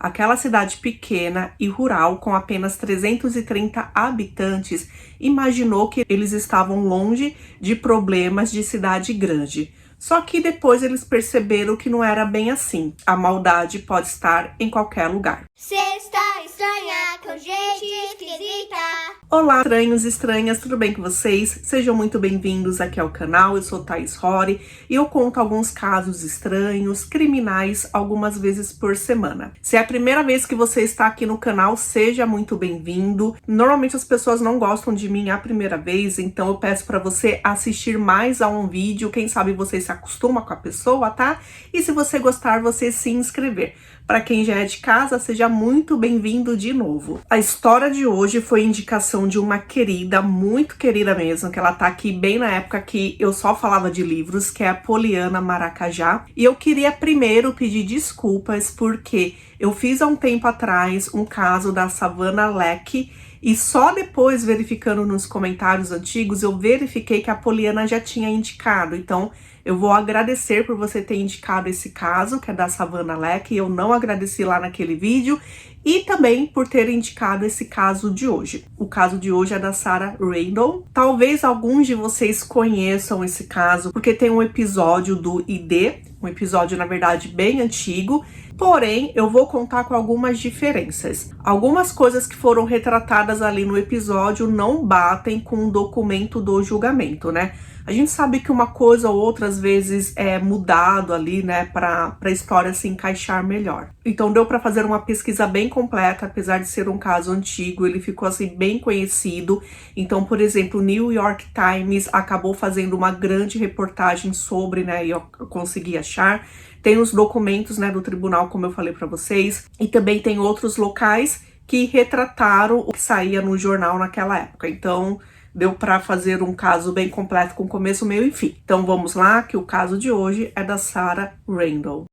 Aquela cidade pequena e rural com apenas 330 habitantes imaginou que eles estavam longe de problemas de cidade grande. Só que depois eles perceberam que não era bem assim. A maldade pode estar em qualquer lugar. Sexta estranha com gente esquisita. Olá, estranhos e estranhas, tudo bem com vocês? Sejam muito bem-vindos aqui ao canal, eu sou Thaís Rory e eu conto alguns casos estranhos, criminais, algumas vezes por semana. Se é a primeira vez que você está aqui no canal, seja muito bem-vindo. Normalmente as pessoas não gostam de mim a primeira vez, então eu peço para você assistir mais a um vídeo, quem sabe você se acostuma com a pessoa, tá? E se você gostar, você se inscrever. Para quem já é de casa, seja muito bem-vindo de novo. A história de hoje foi indicação de uma querida, muito querida mesmo, que ela tá aqui bem na época que eu só falava de livros, que é a Poliana Maracajá. E eu queria primeiro pedir desculpas porque eu fiz há um tempo atrás um caso da Savannah Leck, e só depois, verificando nos comentários antigos, eu verifiquei que a Poliana já tinha indicado. Então, eu vou agradecer por você ter indicado esse caso, que é da Savannah Leck, eu não agradeci lá naquele vídeo, e também por ter indicado esse caso de hoje. O caso de hoje é da Sarah Randall. Talvez alguns de vocês conheçam esse caso, porque tem um episódio do ID, um episódio, na verdade, bem antigo. Porém, eu vou contar com algumas diferenças. Algumas coisas que foram retratadas ali no episódio não batem com o documento do julgamento, né? A gente sabe que uma coisa ou outra às vezes é mudado ali, né, para a história se encaixar melhor. Então deu para fazer uma pesquisa bem completa, apesar de ser um caso antigo, ele ficou assim bem conhecido. Então, por exemplo, o New York Times acabou fazendo uma grande reportagem sobre, né, e eu consegui achar. Tem os documentos, né, do tribunal, como eu falei para vocês, e também tem outros locais que retrataram o que saía no jornal naquela época. Então, deu para fazer um caso bem completo com começo, meio e fim. Então, vamos lá, que o caso de hoje é da Sarah Randall.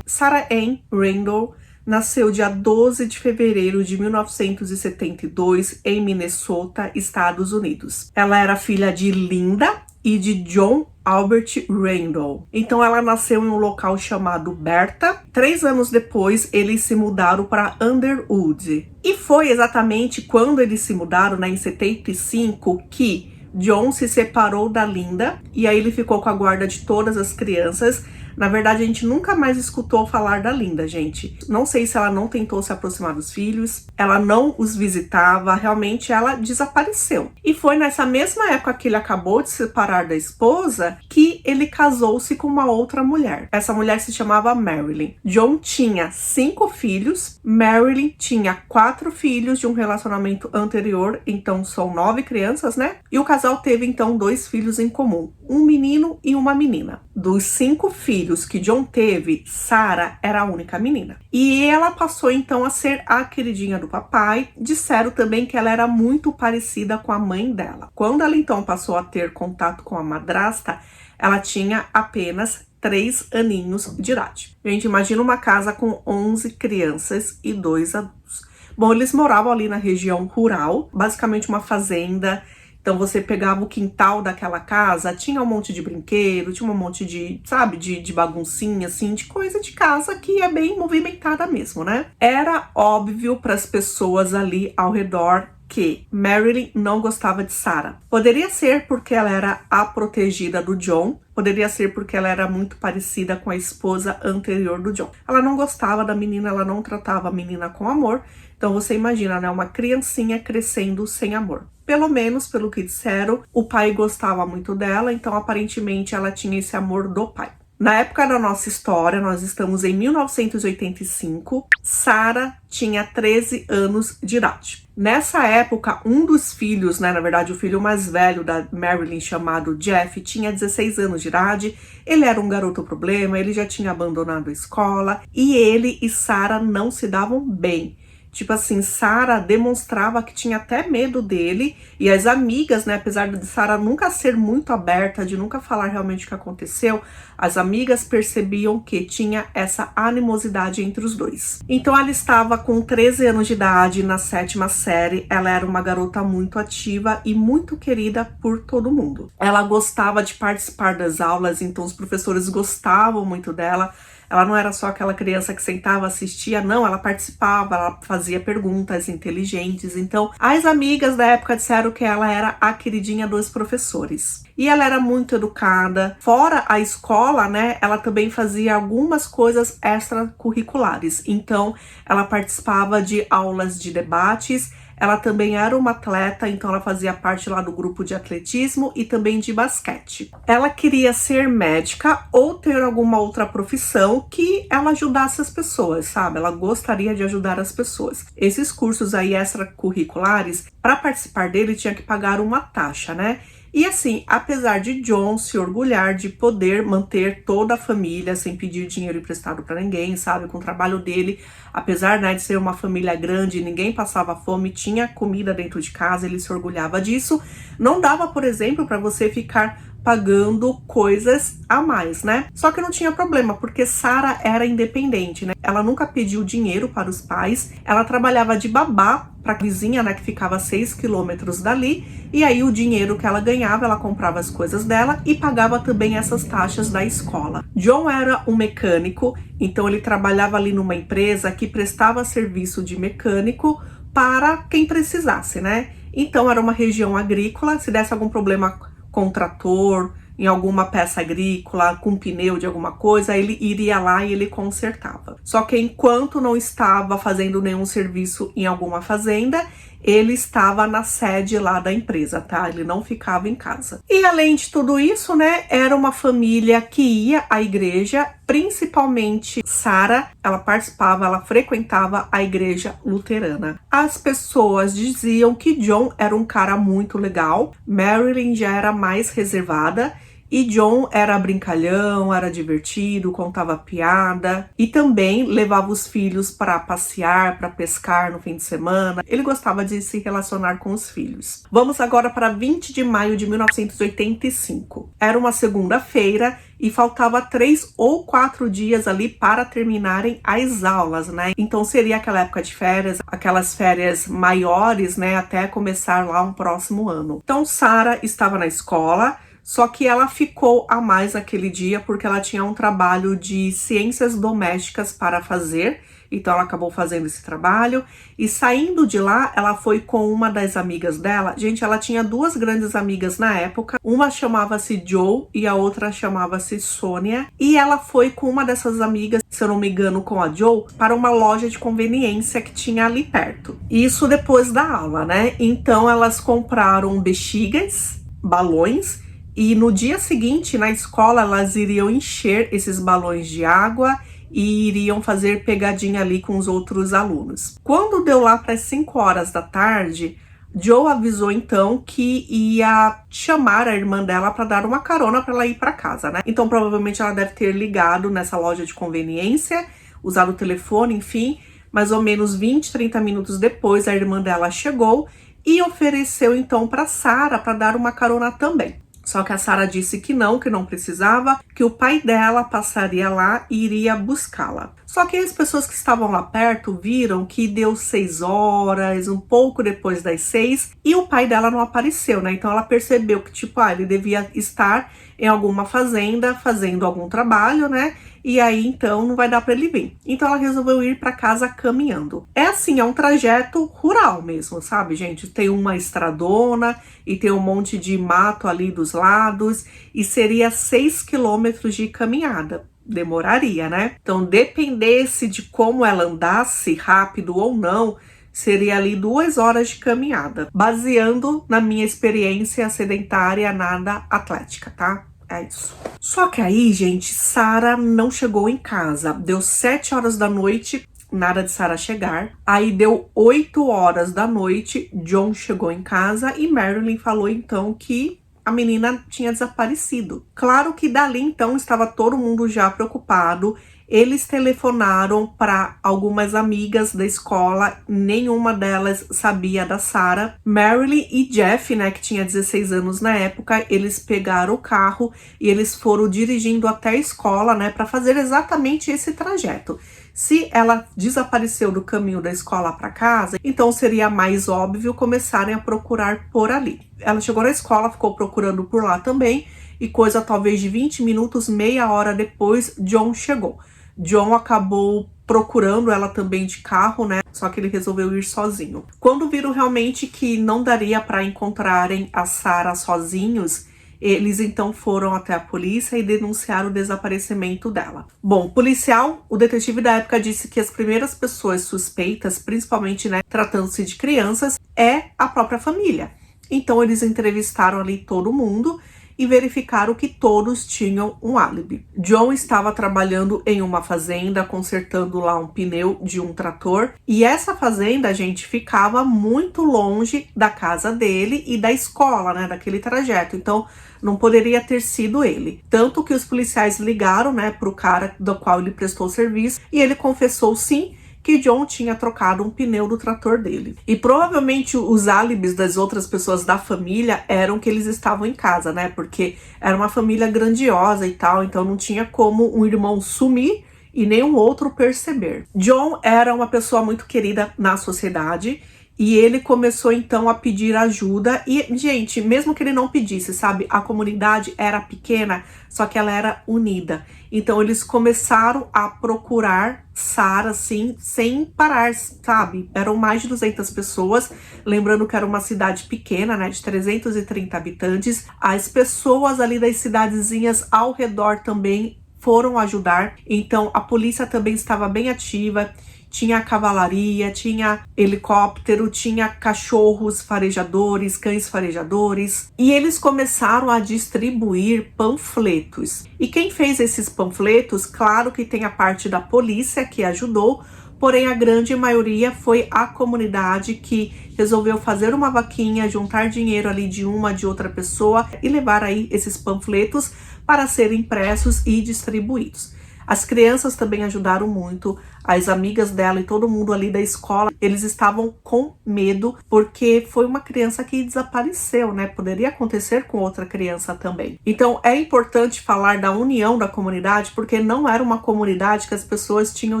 Sarah Ann Randall nasceu dia 12 de fevereiro de 1972 em Minnesota, Estados Unidos. Ela era filha de Linda e de John Albert Randall. Então ela nasceu em um local chamado Bertha. 3 anos depois, eles se mudaram para Underwood. E foi exatamente quando eles se mudaram, né, em 75, que John se separou da Linda e aí ele ficou com a guarda de todas as crianças. Na verdade, a gente nunca mais escutou falar da Linda, gente. Não sei se ela não tentou se aproximar dos filhos, ela não os visitava, realmente ela desapareceu. E foi nessa mesma época que ele acabou de se separar da esposa que ele casou-se com uma outra mulher. Essa mulher se chamava Marilyn. John tinha 5 filhos, Marilyn tinha 4 filhos de um relacionamento anterior, então são 9 crianças, né? E o casal teve então 2 filhos em comum, um menino e uma menina. Dos 5 filhos que John teve, Sarah era a única menina. E ela passou então a ser a queridinha do papai. Disseram também que ela era muito parecida com a mãe dela. Quando ela então passou a ter contato com a madrasta, ela tinha apenas 3 aninhos de idade. Gente, imagina uma casa com 11 crianças e 2 adultos. Bom, eles moravam ali na região rural, basicamente uma fazenda. Então você pegava o quintal daquela casa, tinha um monte de brinquedo, tinha um monte de, sabe, de baguncinha, assim, de coisa de casa que é bem movimentada mesmo, né? Era óbvio para as pessoas ali ao redor que Marilyn não gostava de Sarah. Poderia ser porque ela era a protegida do John, poderia ser porque ela era muito parecida com a esposa anterior do John. Ela não gostava da menina, ela não tratava a menina com amor. Então você imagina, né, uma criancinha crescendo sem amor. Pelo menos, pelo que disseram, o pai gostava muito dela, então aparentemente ela tinha esse amor do pai. Na época da nossa história, nós estamos em 1985, Sarah tinha 13 anos de idade. Nessa época, um dos filhos, né, na verdade o filho mais velho da Marilyn, chamado Jeff, tinha 16 anos de idade. Ele era um garoto problema, ele já tinha abandonado a escola e ele e Sarah não se davam bem. Tipo assim, Sarah demonstrava que tinha até medo dele, e as amigas, né, apesar de Sarah nunca ser muito aberta, de nunca falar realmente o que aconteceu, as amigas percebiam que tinha essa animosidade entre os dois. Então ela estava com 13 anos de idade, na 7ª série, ela era uma garota muito ativa e muito querida por todo mundo. Ela gostava de participar das aulas, então os professores gostavam muito dela. Ela não era só aquela criança que sentava, assistia, não, ela participava, ela fazia perguntas inteligentes. Então, as amigas da época disseram que ela era a queridinha dos professores. E ela era muito educada. Fora a escola, né, ela também fazia algumas coisas extracurriculares. Então, ela participava de aulas de debates. Ela também era uma atleta, então ela fazia parte lá do grupo de atletismo e também de basquete. Ela queria ser médica ou ter alguma outra profissão que ela ajudasse as pessoas, sabe? Ela gostaria de ajudar as pessoas. Esses cursos aí extracurriculares, para participar dele, tinha que pagar uma taxa, né? E assim, apesar de John se orgulhar de poder manter toda a família sem pedir dinheiro emprestado para ninguém, sabe, com o trabalho dele, apesar, né, de ser uma família grande, ninguém passava fome, tinha comida dentro de casa, ele se orgulhava disso. Não dava, por exemplo, para você ficar pagando coisas a mais, né? Só que não tinha problema, porque Sarah era independente, né? Ela nunca pediu dinheiro para os pais, ela trabalhava de babá para a vizinha, né, que ficava a 6 quilômetros dali, e aí o dinheiro que ela ganhava, ela comprava as coisas dela e pagava também essas taxas da escola. John era um mecânico, então ele trabalhava ali numa empresa que prestava serviço de mecânico para quem precisasse, né? Então era uma região agrícola, se desse algum problema com o trator, em alguma peça agrícola, com pneu de alguma coisa, ele iria lá e ele consertava. Só que enquanto não estava fazendo nenhum serviço em alguma fazenda, ele estava na sede lá da empresa, tá? Ele não ficava em casa. E além de tudo isso, né, era uma família que ia à igreja, principalmente Sarah, ela participava, ela frequentava a igreja luterana. As pessoas diziam que John era um cara muito legal, Marilyn já era mais reservada, e John era brincalhão, era divertido, contava piada e também levava os filhos para passear, para pescar no fim de semana. Ele gostava de se relacionar com os filhos. Vamos agora para 20 de maio de 1985. Era uma segunda-feira e faltava 3 ou 4 dias ali para terminarem as aulas, né? Então seria aquela época de férias, aquelas férias maiores, né? Até começar lá um próximo ano. Então Sarah estava na escola, só que ela ficou a mais aquele dia porque ela tinha um trabalho de ciências domésticas para fazer. Então ela acabou fazendo esse trabalho e saindo de lá, ela foi com uma das amigas dela. Gente, ela tinha 2 grandes amigas na época. Uma chamava-se Joe e a outra chamava-se Sônia. E ela foi com uma dessas amigas, se eu não me engano, com a Joe, para uma loja de conveniência que tinha ali perto. Isso depois da aula, né? Então elas compraram bexigas, balões. E no dia seguinte, na escola, elas iriam encher esses balões de água e iriam fazer pegadinha ali com os outros alunos. Quando deu lá para as 5 horas da tarde, Joe avisou então que ia chamar a irmã dela para dar uma carona para ela ir para casa, né? Então provavelmente ela deve ter ligado nessa loja de conveniência, usado o telefone, enfim. Mais ou menos 20, 30 minutos depois, a irmã dela chegou e ofereceu então para Sarah para dar uma carona também. Só que a Sarah disse que não precisava, que o pai dela passaria lá e iria buscá-la. Só que as pessoas que estavam lá perto viram que deu 6 horas, um pouco depois das 6, e o pai dela não apareceu, né? Então ela percebeu que, tipo, ele devia estar em alguma fazenda fazendo algum trabalho, né? E aí, então, não vai dar para ele vir. Então ela resolveu ir para casa caminhando. É assim, é um trajeto rural mesmo, sabe, gente? Tem uma estradona e tem um monte de mato ali dos lados e seria 6 quilômetros de caminhada. Demoraria, né? Então, dependesse de como ela andasse, rápido ou não, seria ali 2 horas de caminhada, baseando na minha experiência sedentária nada atlética, tá? É isso. Só que aí, gente, Sarah não chegou em casa. Deu 7 horas da noite, nada de Sarah chegar. Aí deu 8 horas da noite, John chegou em casa e Marilyn falou então que a menina tinha desaparecido. Claro que dali então estava todo mundo já preocupado eles telefonaram para algumas amigas da escola, nenhuma delas sabia da Sarah. Marilyn e Jeff, né, que tinha 16 anos na época, eles pegaram o carro e eles foram dirigindo até a escola, né, para fazer exatamente esse trajeto. Se ela desapareceu do caminho da escola para casa, então seria mais óbvio começarem a procurar por ali. Ela chegou na escola, ficou procurando por lá também, e coisa talvez de 20 minutos, meia hora depois, John chegou. John acabou procurando ela também de carro, né? Só que ele resolveu ir sozinho. Quando viram realmente que não daria para encontrarem a Sarah sozinhos, eles então foram até a polícia e denunciaram o desaparecimento dela. Bom, o policial, o detetive da época, disse que as primeiras pessoas suspeitas, principalmente, né, tratando-se de crianças, é a própria família. Então eles entrevistaram ali todo mundo e verificaram que todos tinham um álibi. John estava trabalhando em uma fazenda, consertando lá um pneu de um trator, e essa fazenda, gente, ficava muito longe da casa dele e da escola, né, daquele trajeto, então não poderia ter sido ele. Tanto que os policiais ligaram, né, pro cara do qual ele prestou serviço, e ele confessou sim, que John tinha trocado um pneu do trator dele. E provavelmente os álibis das outras pessoas da família eram que eles estavam em casa, né? Porque era uma família grandiosa e tal, então não tinha como um irmão sumir e nenhum outro perceber. John era uma pessoa muito querida na sociedade, e ele começou então a pedir ajuda. E, gente, mesmo que ele não pedisse, sabe? A comunidade era pequena, só que ela era unida. Então eles começaram a procurar Sarah, assim, sem parar, sabe? Eram mais de 200 pessoas. Lembrando que era uma cidade pequena, né? De 330 habitantes. As pessoas ali das cidadezinhas ao redor também foram ajudar. Então a polícia também estava bem ativa. Tinha cavalaria, tinha helicóptero, tinha cachorros farejadores, cães farejadores. E eles começaram a distribuir panfletos. E quem fez esses panfletos, claro que tem a parte da polícia que ajudou, porém a grande maioria foi a comunidade que resolveu fazer uma vaquinha, juntar dinheiro ali de uma, de outra pessoa e levar aí esses panfletos para serem impressos e distribuídos. As crianças também ajudaram muito, as amigas dela e todo mundo ali da escola, eles estavam com medo porque foi uma criança que desapareceu, né? Poderia acontecer com outra criança também. Então é importante falar da união da comunidade, porque não era uma comunidade que as pessoas tinham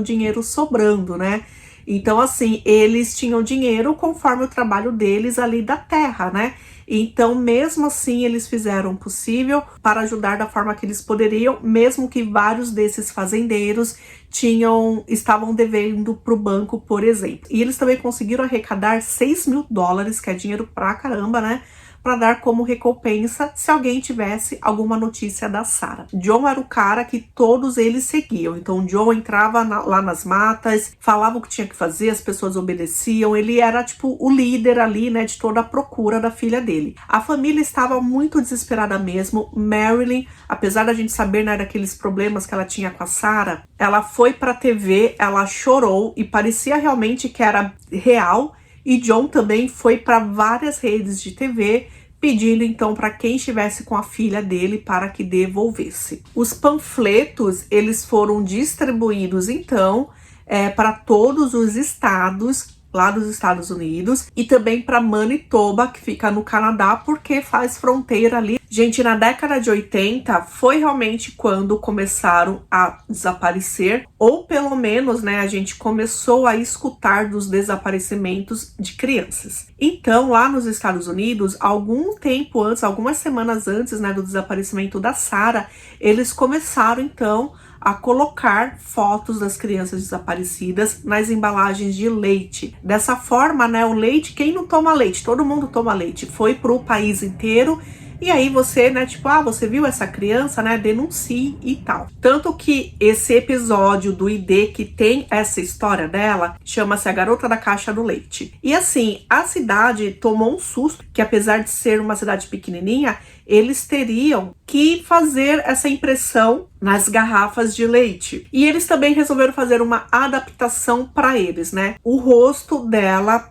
dinheiro sobrando, né? Então, assim, eles tinham dinheiro conforme o trabalho deles ali da terra, né? Então, mesmo assim, eles fizeram o possível para ajudar da forma que eles poderiam, mesmo que vários desses fazendeiros estavam devendo para o banco, por exemplo. E eles também conseguiram arrecadar $6.000, que é dinheiro pra caramba, né? Para dar como recompensa se alguém tivesse alguma notícia da Sarah. John era o cara que todos eles seguiam. Então John entrava lá nas matas, falava o que tinha que fazer, as pessoas obedeciam. Ele era tipo o líder ali, né, de toda a procura da filha dele. A família estava muito desesperada mesmo. Marilyn, apesar da gente saber, né, daqueles problemas que ela tinha com a Sarah, ela foi pra TV, ela chorou e parecia realmente que era real. E John também foi para várias redes de TV, pedindo então para quem estivesse com a filha dele para que devolvesse. Os panfletos, eles foram distribuídos então para todos os estados lá dos Estados Unidos e também para Manitoba, que fica no Canadá, porque faz fronteira ali. Gente, na década de 80 foi realmente quando começaram a desaparecer, ou pelo menos, né, a gente começou a escutar dos desaparecimentos de crianças. Então, lá nos Estados Unidos, algum tempo antes, algumas semanas antes, né, do desaparecimento da Sarah, eles começaram então a colocar fotos das crianças desaparecidas nas embalagens de leite. Dessa forma, né, o leite, quem não toma leite? Todo mundo toma leite. Foi pro país inteiro. E aí você, né, tipo, você viu essa criança, né, denuncie e tal. Tanto que esse episódio do ID que tem essa história dela, chama-se A Garota da Caixa do Leite. E assim, a cidade tomou um susto, que apesar de ser uma cidade pequenininha, eles teriam que fazer essa impressão nas garrafas de leite. E eles também resolveram fazer uma adaptação para eles, né? O rosto dela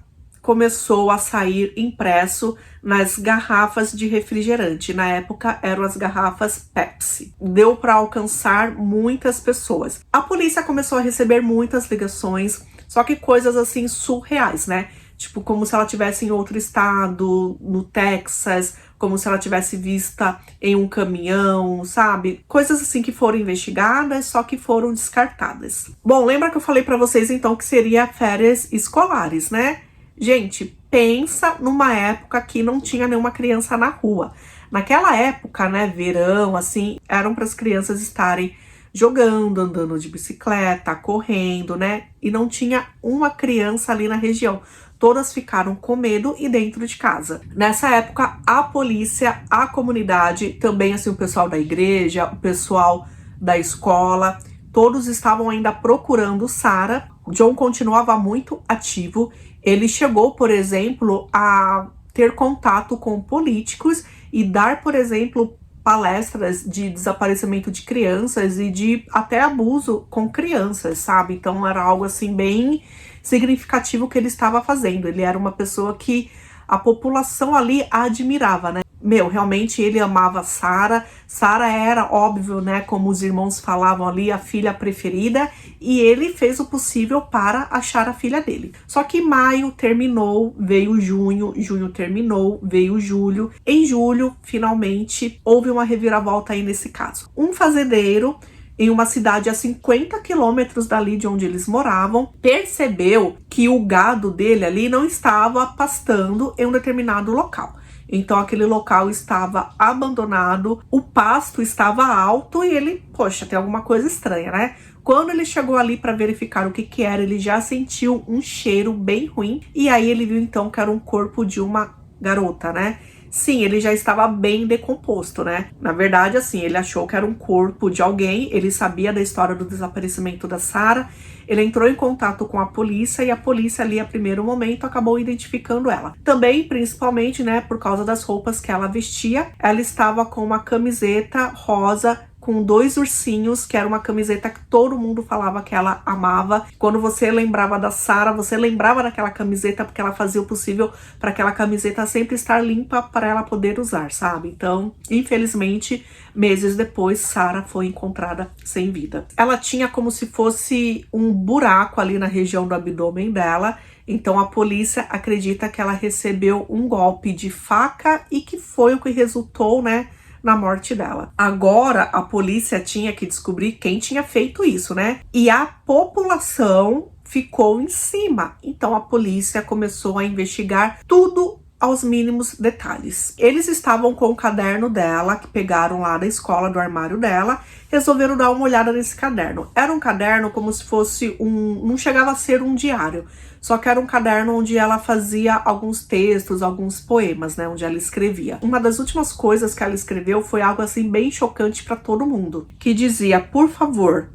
começou a sair impresso nas garrafas de refrigerante. Na época eram as garrafas Pepsi. Deu para alcançar muitas pessoas. A polícia começou a receber muitas ligações, só que coisas assim surreais, né? Tipo, como se ela estivesse em outro estado, no Texas, como se ela tivesse vista em um caminhão, sabe? Coisas assim que foram investigadas, só que foram descartadas. Bom, lembra que eu falei pra vocês então que seria férias escolares, né? Gente, pensa numa época que não tinha nenhuma criança na rua. Naquela época, né, verão, assim, eram para as crianças estarem jogando, andando de bicicleta, correndo, né? E não tinha uma criança ali na região. Todas ficaram com medo e dentro de casa. Nessa época, a polícia, a comunidade, também assim o pessoal da igreja, o pessoal da escola, todos estavam ainda procurando Sarah. John continuava muito ativo. Ele chegou, por exemplo, a ter contato com políticos e dar, por exemplo, palestras de desaparecimento de crianças e de até abuso com crianças, sabe? Então era algo assim bem significativo que ele estava fazendo. Ele era uma pessoa que a população ali admirava, né? Meu, realmente ele amava Sarah. Sarah era, óbvio, né, como os irmãos falavam ali, a filha preferida, e ele fez o possível para achar a filha dele. Só que maio terminou, veio junho, junho terminou, veio julho. Em julho, finalmente, houve uma reviravolta aí nesse caso. Um fazendeiro em uma cidade a 50 quilômetros dali de onde eles moravam, percebeu que o gado dele ali não estava pastando em um determinado local. Então aquele local estava abandonado, o pasto estava alto e ele, poxa, tem alguma coisa estranha, né? Quando ele chegou ali para verificar o que era, ele já sentiu um cheiro bem ruim e aí ele viu então que era um corpo de uma garota, né? Sim, ele já estava bem decomposto, né? Na verdade, assim, ele achou que era um corpo de alguém, ele sabia da história do desaparecimento da Sarah, ele entrou em contato com a polícia e a polícia ali, a primeiro momento, acabou identificando ela. Também, principalmente, né, por causa das roupas que ela vestia, ela estava com uma camiseta rosa com 2 ursinhos, que era uma camiseta que todo mundo falava que ela amava. Quando você lembrava da Sarah, você lembrava daquela camiseta porque ela fazia o possível para aquela camiseta sempre estar limpa para ela poder usar, sabe? Então, infelizmente, meses depois, Sarah foi encontrada sem vida. Ela tinha como se fosse um buraco ali na região do abdômen dela. Então a polícia acredita que ela recebeu um golpe de faca e que foi o que resultou, né, na morte dela. Agora a polícia tinha que descobrir quem tinha feito isso, né? E a população ficou em cima. Então a polícia começou a investigar tudo aos mínimos detalhes. Eles estavam com o caderno dela, que pegaram lá da escola, do armário dela, resolveram dar uma olhada nesse caderno. Era um caderno como se fosse não chegava a ser um diário, só que era um caderno onde ela fazia alguns textos, alguns poemas, né, onde ela escrevia. Uma das últimas coisas que ela escreveu foi algo assim bem chocante para todo mundo, que dizia: por favor,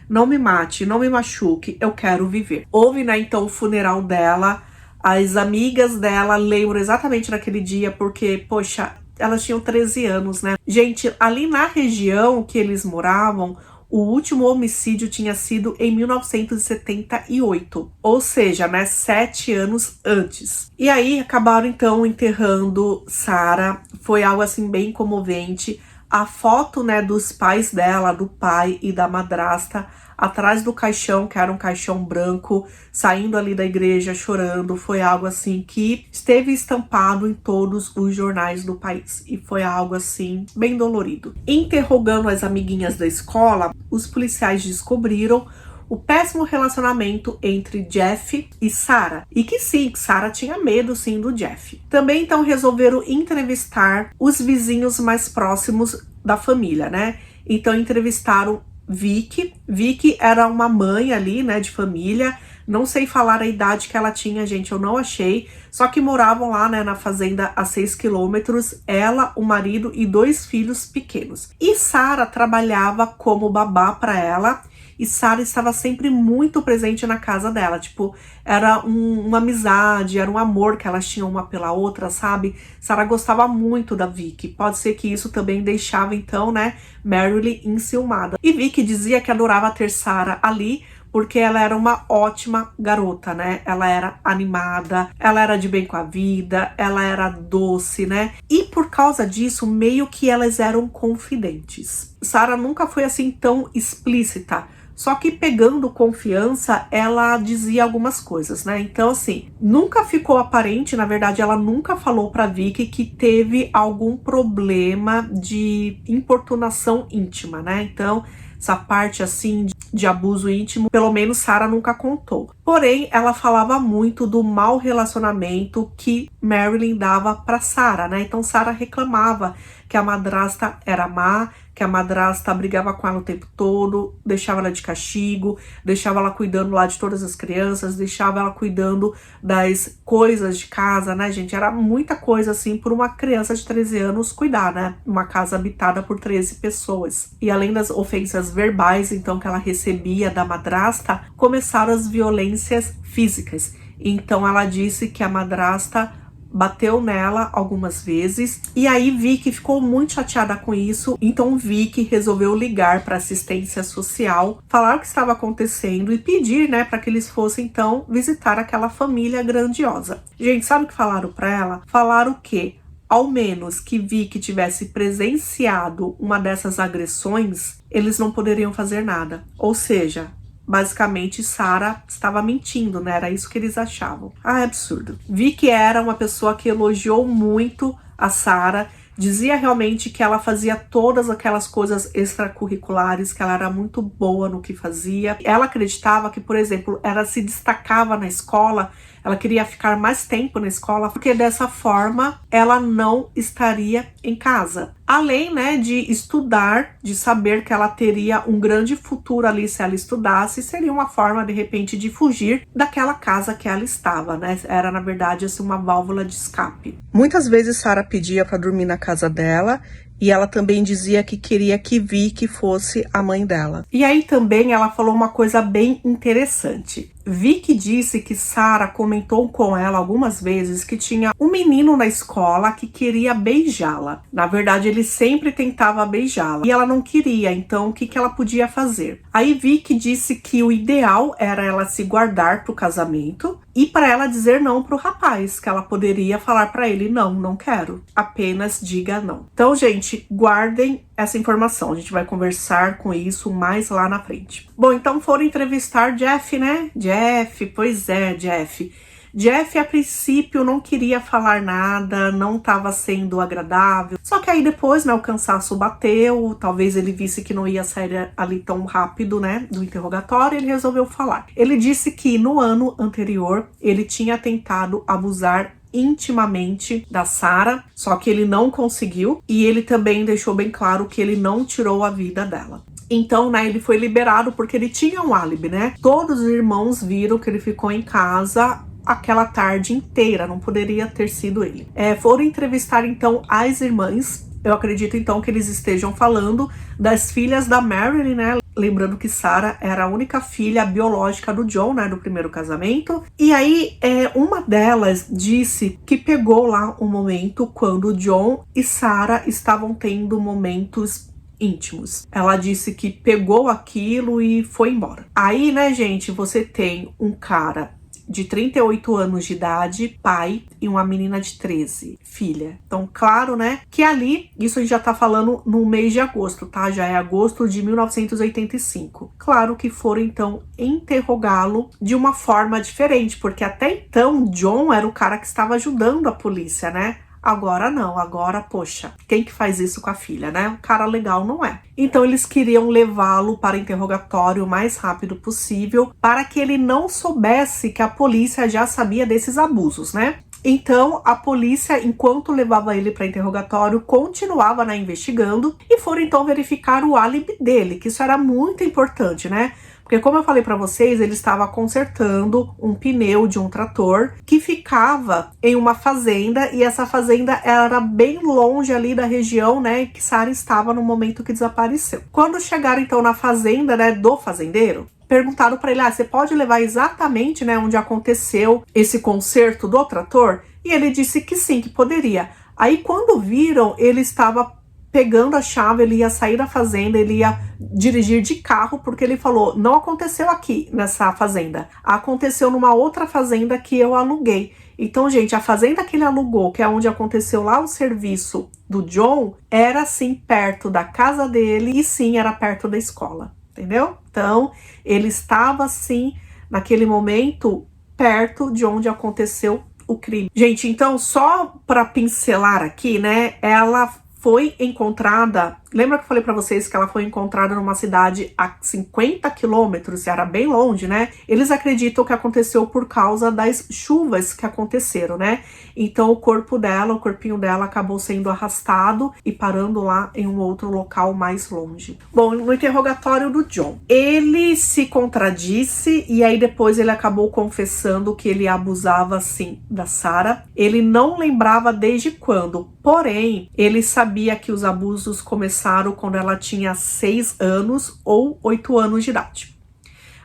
não me mate, não me machuque, eu quero viver. Houve, né, então o funeral dela. As amigas dela lembram exatamente naquele dia porque, poxa, elas tinham 13 anos, né? Gente, ali na região que eles moravam, o último homicídio tinha sido em 1978, ou seja, né, 7 anos antes. E aí acabaram então enterrando Sarah, foi algo assim bem comovente. A foto, né, dos pais dela, do pai e da madrasta, atrás do caixão, que era um caixão branco, saindo ali da igreja chorando, foi algo assim que esteve estampado em todos os jornais do país. E foi algo assim bem dolorido. Interrogando as amiguinhas da escola, os policiais descobriram o péssimo relacionamento entre Jeff e Sarah. E que sim, Sarah tinha medo sim do Jeff. Também então resolveram entrevistar os vizinhos mais próximos da família, né? Então entrevistaram Vicky. Vicky era uma mãe ali, né, de família. Não sei falar a idade que ela tinha, gente, eu não achei. Só que moravam lá, né, na fazenda a 6 quilômetros. Ela, o marido e 2 filhos pequenos. E Sarah trabalhava como babá para ela. E Sarah estava sempre muito presente na casa dela, tipo, era uma amizade, era um amor que elas tinham uma pela outra, sabe? Sarah gostava muito da Vicky, pode ser que isso também deixava então, né, Marilyn enciumada. E Vicky dizia que adorava ter Sarah ali, porque ela era uma ótima garota, né? Ela era animada, ela era de bem com a vida, ela era doce, né? E por causa disso, meio que elas eram confidentes. Sarah nunca foi assim tão explícita, só que pegando confiança, ela dizia algumas coisas, né? Então, assim, nunca ficou aparente, na verdade, ela nunca falou pra Vicky que teve algum problema de importunação íntima, né? Então, essa parte, assim, de abuso íntimo, pelo menos Sarah nunca contou. Porém, ela falava muito do mau relacionamento que Marilyn dava pra Sarah, né? Então, Sarah reclamava que a madrasta era má, que a madrasta brigava com ela o tempo todo, deixava ela de castigo, deixava ela cuidando lá de todas as crianças, deixava ela cuidando das coisas de casa, né, gente? Era muita coisa, assim, por uma criança de 13 anos cuidar, né? Uma casa habitada por 13 pessoas. E além das ofensas verbais, então, que ela recebia da madrasta, começaram as violências físicas. Então, ela disse que a madrasta bateu nela algumas vezes, e aí Vicky ficou muito chateada com isso, então Vicky resolveu ligar para assistência social, falar o que estava acontecendo e pedir, né, para que eles fossem então visitar aquela família grandiosa. Gente, sabe o que falaram para ela? Falaram que ao menos que Vicky tivesse presenciado uma dessas agressões, eles não poderiam fazer nada. Ou seja, basicamente, Sarah estava mentindo, né? Era isso que eles achavam. Ah, é absurdo. Vicky era uma pessoa que elogiou muito a Sarah, dizia realmente que ela fazia todas aquelas coisas extracurriculares, que ela era muito boa no que fazia. Ela acreditava que, por exemplo, ela se destacava na escola, ela queria ficar mais tempo na escola, porque dessa forma ela não estaria em casa. Além, né, de estudar, de saber que ela teria um grande futuro ali se ela estudasse, seria uma forma, de repente, de fugir daquela casa que ela estava, né? Era, na verdade, assim, uma válvula de escape. Muitas vezes Sarah pedia para dormir na casa dela, e ela também dizia que queria que Vicky fosse a mãe dela. E aí também ela falou uma coisa bem interessante. Vicky disse que Sarah comentou com ela algumas vezes que tinha um menino na escola que queria beijá-la. Na verdade, ele sempre tentava beijá-la e ela não queria, então o que ela podia fazer? Aí Vicky disse que o ideal era ela se guardar pro casamento e para ela dizer não pro rapaz, que ela poderia falar para ele, não quero, apenas diga não. Então, gente, guardem essa informação, a gente vai conversar com isso mais lá na frente. Bom, então foram entrevistar Jeff, né? Pois é, Jeff. Jeff, a princípio, não queria falar nada, não estava sendo agradável. Só que aí depois, né, o cansaço bateu, talvez ele visse que não ia sair ali tão rápido, né, do interrogatório, ele resolveu falar. Ele disse que no ano anterior, ele tinha tentado abusar intimamente da Sarah, só que ele não conseguiu, e ele também deixou bem claro que ele não tirou a vida dela. Então, né, ele foi liberado porque ele tinha um álibi, né? Todos os irmãos viram que ele ficou em casa aquela tarde inteira, não poderia ter sido ele. Foram entrevistar então as irmãs. Eu acredito então que eles estejam falando das filhas da Marilyn, né? Lembrando que Sarah era a única filha biológica do John, né, do primeiro casamento. E aí, uma delas disse que pegou lá um momento quando John e Sarah estavam tendo momentos íntimos. Ela disse que pegou aquilo e foi embora. Aí, né, gente, você tem um cara de 38 anos de idade, pai, e uma menina de 13, filha. Então, claro, né, que ali, isso a gente já tá falando no mês de agosto, tá? Já é agosto de 1985. Claro que foram, então, interrogá-lo de uma forma diferente, porque até então, John era o cara que estava ajudando a polícia, né? Agora não, agora, poxa, quem que faz isso com a filha, né? Um cara legal não é. Então eles queriam levá-lo para interrogatório o mais rápido possível, para que ele não soubesse que a polícia já sabia desses abusos, né? Então a polícia, enquanto levava ele para interrogatório, continuava, né, investigando, e foram então verificar o álibi dele, que isso era muito importante, né? Porque, como eu falei para vocês, ele estava consertando um pneu de um trator que ficava em uma fazenda, e essa fazenda era bem longe ali da região, né, que Sarah estava no momento que desapareceu. Quando chegaram então na fazenda, né, do fazendeiro, perguntaram para ele, você pode levar exatamente, né, onde aconteceu esse conserto do trator? E ele disse que sim, que poderia. Aí, quando viram, ele estava pegando a chave, ele ia sair da fazenda, ele ia dirigir de carro, porque ele falou, não aconteceu aqui nessa fazenda, aconteceu numa outra fazenda que eu aluguei. Então, gente, a fazenda que ele alugou, que é onde aconteceu lá o serviço do John, era sim perto da casa dele e sim era perto da escola, entendeu? Então, ele estava sim, naquele momento, perto de onde aconteceu o crime. Gente, então, só para pincelar aqui, né, ela foi encontrada, lembra que eu falei pra vocês que ela foi encontrada numa cidade a 50 quilômetros, era bem longe, né? Eles acreditam que aconteceu por causa das chuvas que aconteceram, né? Então o corpinho dela acabou sendo arrastado e parando lá em um outro local mais longe. Bom, no interrogatório do John, ele se contradisse e aí depois ele acabou confessando que ele abusava sim da Sarah. Ele não lembrava desde quando, porém, ele sabia que os abusos começaram quando ela tinha 6 anos ou 8 anos de idade.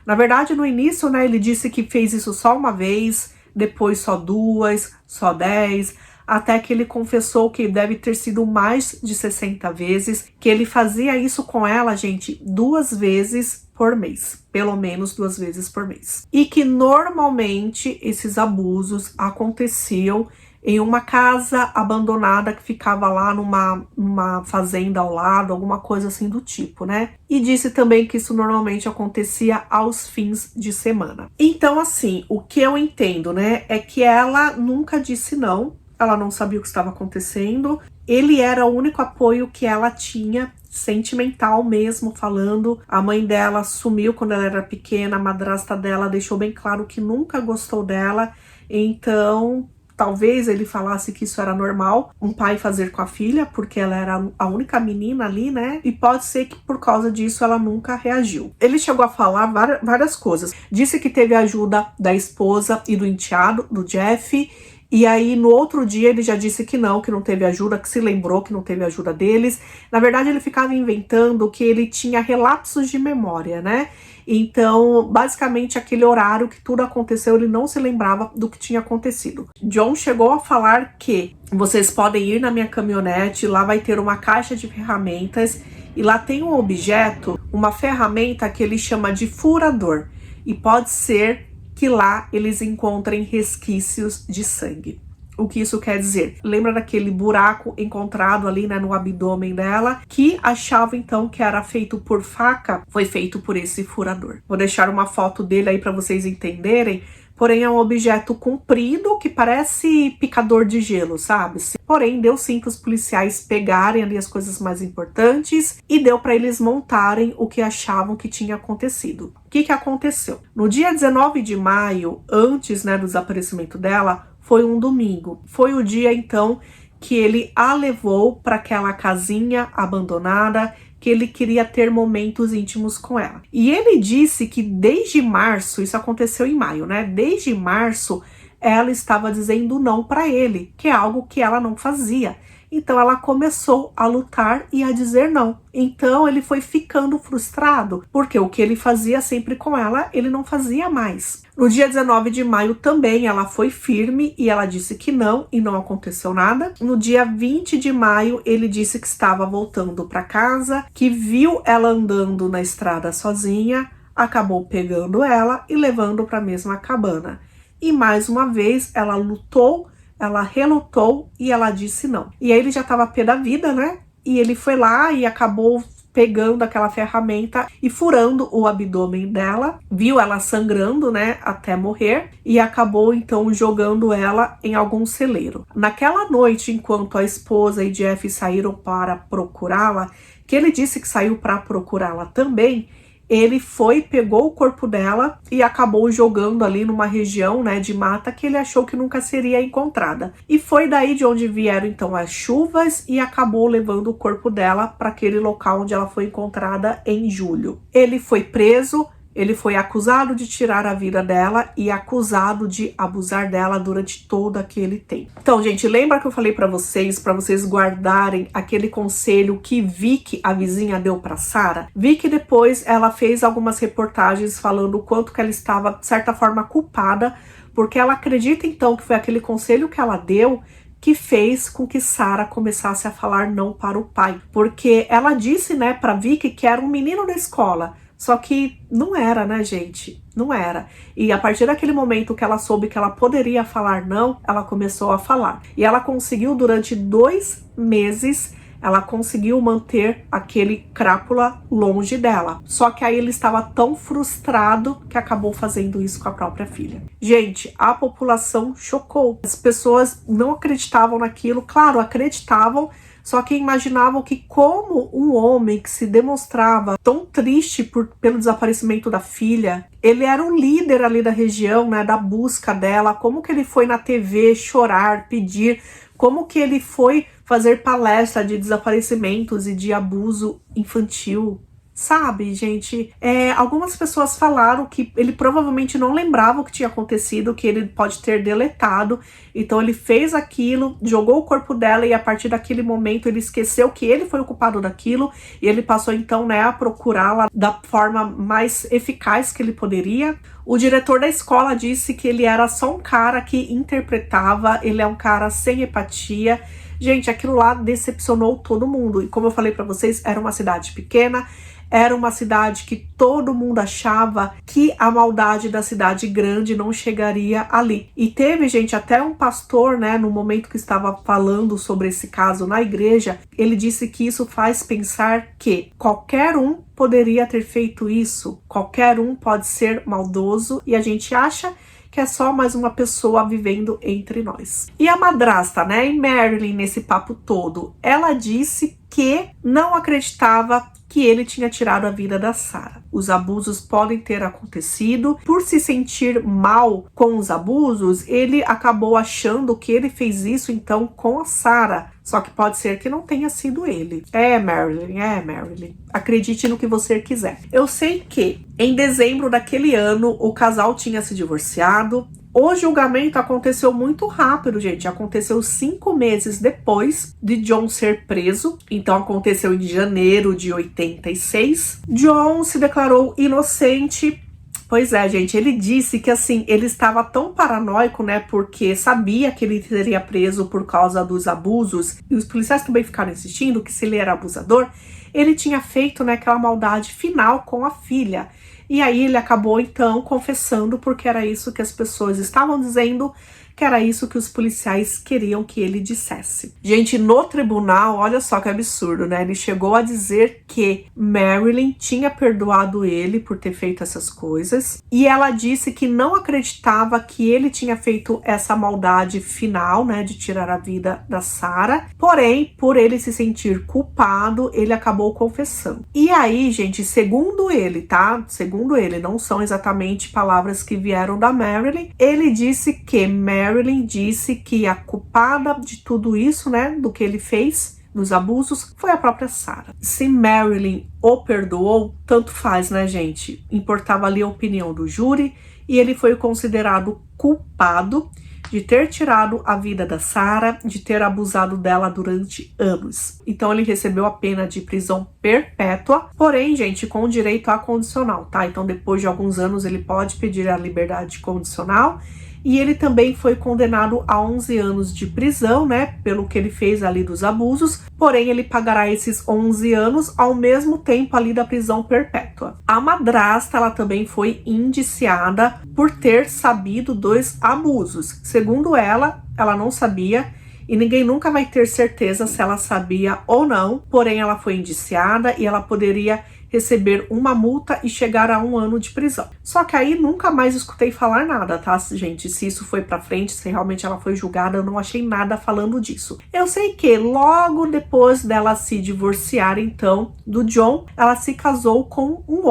Na verdade, no início, né, ele disse que fez isso só uma vez, depois só 2, só 10, até que ele confessou que deve ter sido mais de 60 vezes, que ele fazia isso com ela, gente, 2 vezes por mês, pelo menos 2 vezes por mês. E que normalmente esses abusos aconteciam em uma casa abandonada que ficava lá numa fazenda ao lado, alguma coisa assim do tipo, né? E disse também que isso normalmente acontecia aos fins de semana. Então, assim, o que eu entendo, né, é que ela nunca disse não, ela não sabia o que estava acontecendo, ele era o único apoio que ela tinha, sentimental mesmo, falando. A mãe dela sumiu quando ela era pequena, a madrasta dela deixou bem claro que nunca gostou dela, então talvez ele falasse que isso era normal, um pai fazer com a filha, porque ela era a única menina ali, né? E pode ser que por causa disso ela nunca reagiu. Ele chegou a falar várias coisas. Disse que teve ajuda da esposa e do enteado, do Jeff. E aí, no outro dia, ele já disse que não teve ajuda, que se lembrou que não teve ajuda deles. Na verdade, ele ficava inventando que ele tinha relapsos de memória, né? Então, basicamente, aquele horário que tudo aconteceu, ele não se lembrava do que tinha acontecido. John chegou a falar que vocês podem ir na minha caminhonete, lá vai ter uma caixa de ferramentas e lá tem um objeto, uma ferramenta que ele chama de furador. E pode ser que lá eles encontrem resquícios de sangue. O que isso quer dizer? Lembra daquele buraco encontrado ali, né, no abdômen dela, que achava então que era feito por faca? Foi feito por esse furador. Vou deixar uma foto dele aí para vocês entenderem. Porém, é um objeto comprido que parece picador de gelo, sabe? Porém, deu sim para os policiais pegarem ali as coisas mais importantes e deu para eles montarem o que achavam que tinha acontecido. O que aconteceu? No dia 19 de maio, antes, né, do desaparecimento dela, foi um domingo. Foi o dia, então, que ele a levou para aquela casinha abandonada, que ele queria ter momentos íntimos com ela. E ele disse que desde março, isso aconteceu em maio, né? Desde março, ela estava dizendo não para ele, que é algo que ela não fazia. Então ela começou a lutar e a dizer não. Então ele foi ficando frustrado, porque o que ele fazia sempre com ela, ele não fazia mais. No dia 19 de maio também ela foi firme e ela disse que não e não aconteceu nada. No dia 20 de maio ele disse que estava voltando para casa, que viu ela andando na estrada sozinha, acabou pegando ela e levando para a mesma cabana. E mais uma vez ela lutou, ela relutou e ela disse não. E aí ele já estava pé da vida, né? E ele foi lá e acabou pegando aquela ferramenta e furando o abdômen dela. Viu ela sangrando, né? Até morrer. E acabou então jogando ela em algum celeiro. Naquela noite, enquanto a esposa e Jeff saíram para procurá-la, que ele disse que saiu para procurá-la também, ele foi, pegou o corpo dela e acabou jogando ali numa região, né, de mata que ele achou que nunca seria encontrada. E foi daí de onde vieram então as chuvas e acabou levando o corpo dela para aquele local onde ela foi encontrada em julho. Ele foi preso, ele foi acusado de tirar a vida dela e acusado de abusar dela durante todo aquele tempo. Então, gente, lembra que eu falei para vocês guardarem aquele conselho que Vicky, a vizinha, deu para Sarah? Vicky depois ela fez algumas reportagens falando o quanto que ela estava, de certa forma, culpada, porque ela acredita então que foi aquele conselho que ela deu que fez com que Sarah começasse a falar não para o pai. Porque ela disse, né, para Vicky que era um menino da escola. Só que não era, né, gente? Não era. E a partir daquele momento que ela soube que ela poderia falar não, ela começou a falar. E ela conseguiu, durante 2 meses, ela conseguiu manter aquele crápula longe dela. Só que aí ele estava tão frustrado que acabou fazendo isso com a própria filha. Gente, a população chocou. As pessoas não acreditavam naquilo. Claro, acreditavam, só que imaginavam que como um homem que se demonstrava tão triste pelo desaparecimento da filha, ele era um líder ali da região, né, da busca dela, como que ele foi na TV chorar, pedir, como que ele foi fazer palestra de desaparecimentos e de abuso infantil. Sabe, gente, algumas pessoas falaram que ele provavelmente não lembrava o que tinha acontecido, que ele pode ter deletado. Então ele fez aquilo, jogou o corpo dela e a partir daquele momento ele esqueceu que ele foi o culpado daquilo. E ele passou então, né, a procurá-la da forma mais eficaz que ele poderia. O diretor da escola disse que ele era só um cara que interpretava, ele é um cara sem empatia. Gente, aquilo lá decepcionou todo mundo. E como eu falei pra vocês, era uma cidade pequena, era uma cidade que todo mundo achava que a maldade da cidade grande não chegaria ali. E teve, gente, até um pastor, né, no momento que estava falando sobre esse caso na igreja, ele disse que isso faz pensar que qualquer um poderia ter feito isso, qualquer um pode ser maldoso e a gente acha que é só mais uma pessoa vivendo entre nós. E a madrasta, né, e Marilyn nesse papo todo, ela disse que não acreditava que ele tinha tirado a vida da Sarah. Os abusos podem ter acontecido. Por se sentir mal com os abusos, ele acabou achando que ele fez isso então com a Sarah. Só que pode ser que não tenha sido ele. Marilyn. Acredite no que você quiser. Eu sei que em dezembro daquele ano o casal tinha se divorciado. O julgamento aconteceu muito rápido, gente. Aconteceu 5 meses depois de John ser preso. Então aconteceu em janeiro de 86. John se declarou inocente. Pois é, gente, ele disse que assim, ele estava tão paranoico, né, porque sabia que ele seria preso por causa dos abusos, e os policiais também ficaram insistindo que se ele era abusador, ele tinha feito, né, aquela maldade final com a filha. E aí ele acabou então confessando, porque era isso que as pessoas estavam dizendo, que era isso que os policiais queriam que ele dissesse. Gente, no tribunal, olha só que absurdo, né? Ele chegou a dizer que Marilyn tinha perdoado ele por ter feito essas coisas. E ela disse que não acreditava que ele tinha feito essa maldade final, né? De tirar a vida da Sarah. Porém, por ele se sentir culpado, ele acabou confessando. E aí, gente, segundo ele, tá? Segundo ele, não são exatamente palavras que vieram da Marilyn. Ele disse que Marilyn disse que a culpada de tudo isso, né, do que ele fez, dos abusos, foi a própria Sarah. Se Marilyn o perdoou, tanto faz, né, gente? Importava ali a opinião do júri e ele foi considerado culpado de ter tirado a vida da Sarah, de ter abusado dela durante anos. Então ele recebeu a pena de prisão perpétua, porém, gente, com direito a condicional, tá? Então depois de alguns anos ele pode pedir a liberdade condicional. E ele também foi condenado a 11 anos de prisão, né, pelo que ele fez ali dos abusos, porém ele pagará esses 11 anos ao mesmo tempo ali da prisão perpétua. A madrasta, ela também foi indiciada por ter sabido dos abusos. Segundo ela, ela não sabia, e ninguém nunca vai ter certeza se ela sabia ou não, porém ela foi indiciada e ela poderia receber uma multa e chegar a 1 ano de prisão. Só que aí nunca mais escutei falar nada, tá, gente? Se isso foi pra frente, se realmente ela foi julgada, eu não achei nada falando disso. Eu sei que logo depois dela se divorciar, então, do John, ela se casou com um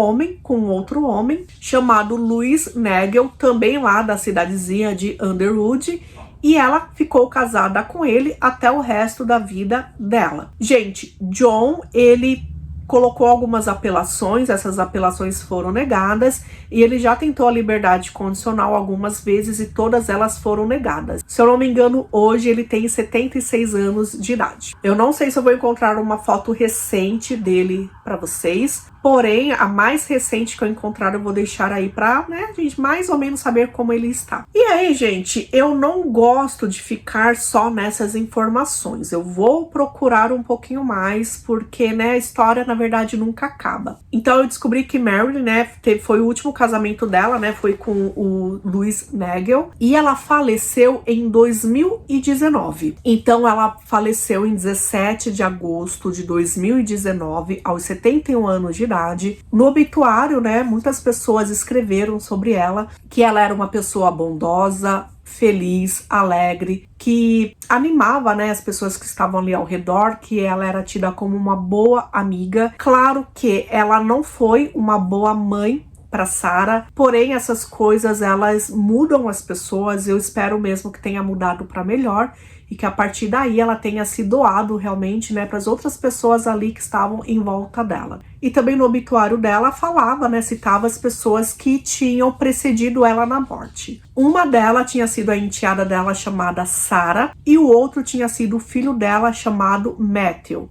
outro homem, chamado Louis Nagel, também lá da cidadezinha de Underwood, e ela ficou casada com ele até o resto da vida dela. Gente, John, ele colocou algumas apelações, essas apelações foram negadas e ele já tentou a liberdade condicional algumas vezes e todas elas foram negadas. Se eu não me engano, hoje ele tem 76 anos de idade. Eu não sei se eu vou encontrar uma foto recente dele para vocês, Porém, a mais recente que eu encontrar eu vou deixar aí pra, né, a gente mais ou menos saber como ele está. E aí, gente, eu não gosto de ficar só nessas informações. Eu vou procurar um pouquinho mais, porque, né, a história, na verdade, nunca acaba. Então, eu descobri que Marilyn, né, foi o último casamento dela, né, foi com o Louis Nagel, e ela faleceu em 2019. Então, ela faleceu em 17 de agosto de 2019, aos 71 anos de idade. No obituário, né, muitas pessoas escreveram sobre ela, que ela era uma pessoa bondosa, feliz, alegre, que animava, né, as pessoas que estavam ali ao redor, que ela era tida como uma boa amiga. Claro que ela não foi uma boa mãe para Sarah, porém essas coisas elas mudam as pessoas. Eu espero mesmo que tenha mudado para melhor e que a partir daí ela tenha se doado realmente, né, para as outras pessoas ali que estavam em volta dela. E também no obituário dela falava, né, citava as pessoas que tinham precedido ela na morte. Uma delas tinha sido a enteada dela chamada Sarah e o outro tinha sido o filho dela chamado Matthew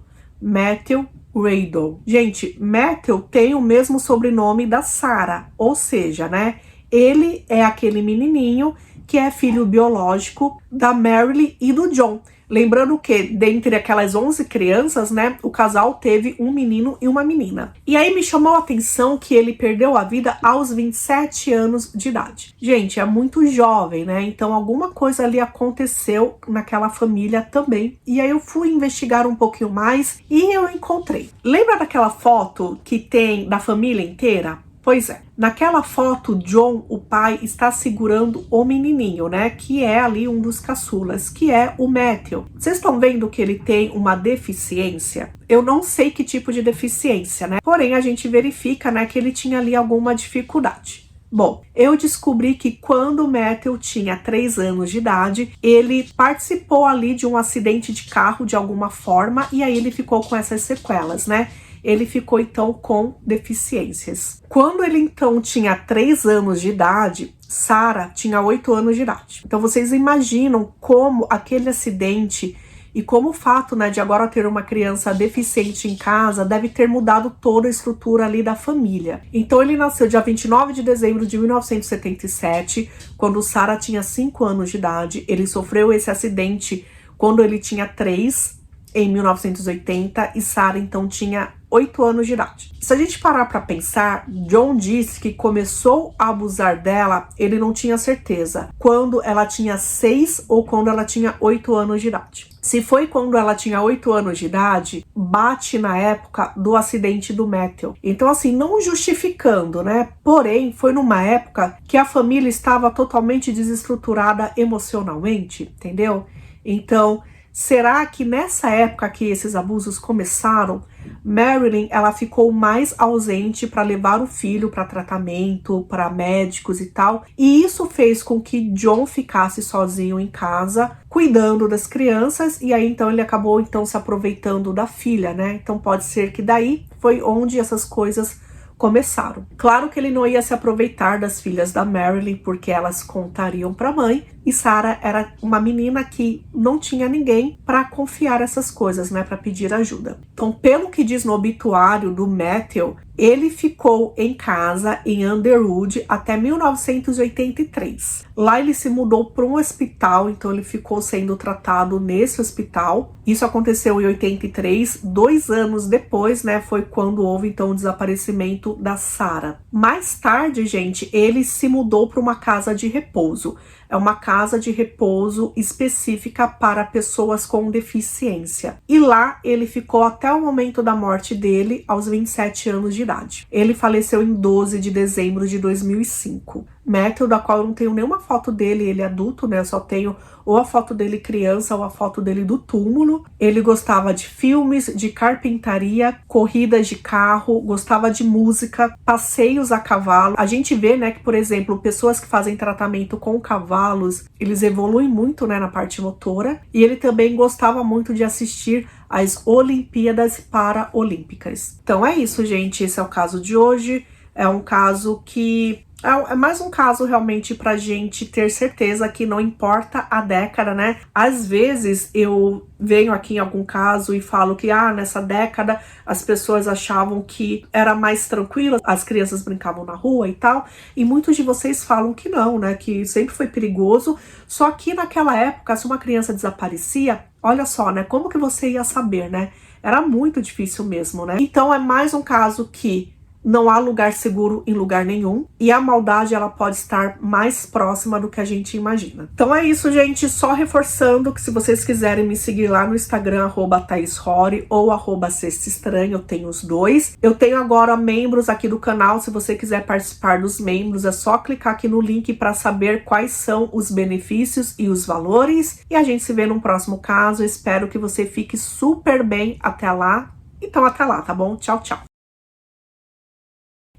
Radel. Gente, Matthew tem o mesmo sobrenome da Sarah, ou seja, né, ele é aquele menininho que é filho biológico da Marilyn e do John. Lembrando que, dentre aquelas 11 crianças, né, o casal teve um menino e uma menina. E aí me chamou a atenção que ele perdeu a vida aos 27 anos de idade. Gente, é muito jovem, né? Então alguma coisa ali aconteceu naquela família também. E aí eu fui investigar um pouquinho mais e eu encontrei. Lembra daquela foto que tem da família inteira? Pois é, naquela foto, John, o pai, está segurando o menininho, né, que é ali um dos caçulas, que é o Matthew. Vocês estão vendo que ele tem uma deficiência? Eu não sei que tipo de deficiência, né, porém a gente verifica, né, que ele tinha ali alguma dificuldade. Bom, eu descobri que quando o Matthew tinha 3 anos de idade, ele participou ali de um acidente de carro de alguma forma e aí ele ficou com essas sequelas, né? Ele ficou então com deficiências. Quando ele então tinha 3 anos de idade, Sarah tinha 8 anos de idade. Então vocês imaginam como aquele acidente e como o fato, né, de agora ter uma criança deficiente em casa deve ter mudado toda a estrutura ali da família. Então ele nasceu dia 29 de dezembro de 1977, quando Sarah tinha 5 anos de idade. Ele sofreu esse acidente quando ele tinha 3, em 1980, e Sarah então tinha 8 anos de idade. Se a gente parar para pensar, John disse que começou a abusar dela, ele não tinha certeza, quando ela tinha 6 ou quando ela tinha 8 anos de idade. Se foi quando ela tinha 8 anos de idade, bate na época do acidente do Matthew. Então assim, não justificando, né? Porém, foi numa época que a família estava totalmente desestruturada emocionalmente, entendeu? Então, será que nessa época que esses abusos começaram, Marilyn ela ficou mais ausente para levar o filho para tratamento, para médicos e tal, e isso fez com que John ficasse sozinho em casa, cuidando das crianças, e aí então ele acabou então se aproveitando da filha, né? Então pode ser que daí foi onde essas coisas começaram. Claro que ele não ia se aproveitar das filhas da Marilyn, porque elas contariam para a mãe, e Sarah era uma menina que não tinha ninguém para confiar essas coisas, né, para pedir ajuda. Então, pelo que diz no obituário do Matthew, ele ficou em casa em Underwood até 1983. Lá ele se mudou para um hospital, então ele ficou sendo tratado nesse hospital. Isso aconteceu em 83, 2 anos depois, né, foi quando houve então o desaparecimento da Sarah. Mais tarde, gente, ele se mudou para uma casa de repouso. É uma casa de repouso específica para pessoas com deficiência. E lá ele ficou até o momento da morte dele, aos 27 anos de idade. Ele faleceu em 12 de dezembro de 2005. Matthew, da qual eu não tenho nenhuma foto dele, ele é adulto, né? Eu só tenho ou a foto dele criança ou a foto dele do túmulo. Ele gostava de filmes, de carpintaria, corridas de carro, gostava de música, passeios a cavalo. A gente vê, né, que, por exemplo, pessoas que fazem tratamento com cavalos, eles evoluem muito, né, na parte motora. E ele também gostava muito de assistir às Olimpíadas Paralímpicas. Então é isso, gente. Esse é o caso de hoje. é um caso que é mais um caso realmente pra gente ter certeza que não importa a década, né? Às vezes eu venho aqui em algum caso e falo que nessa década as pessoas achavam que era mais tranquilo, as crianças brincavam na rua e tal, e muitos de vocês falam que não, né? Que sempre foi perigoso, só que naquela época, se uma criança desaparecia, olha só, né? Como que você ia saber, né? Era muito difícil mesmo, né? Então é mais um caso que não há lugar seguro em lugar nenhum, e a maldade ela pode estar mais próxima do que a gente imagina. Então é isso, gente, só reforçando que se vocês quiserem me seguir lá no Instagram, @ThaisRory ou @SextaEstranha, eu tenho os dois. Eu tenho agora membros aqui do canal, se você quiser participar dos membros, é só clicar aqui no link para saber quais são os benefícios e os valores, e a gente se vê num próximo caso. Eu espero que você fique super bem até lá. Então até lá, tá bom? Tchau, tchau.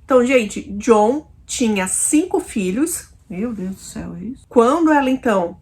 Então, gente, John tinha 5 filhos. Meu Deus do céu, é isso? Quando ela então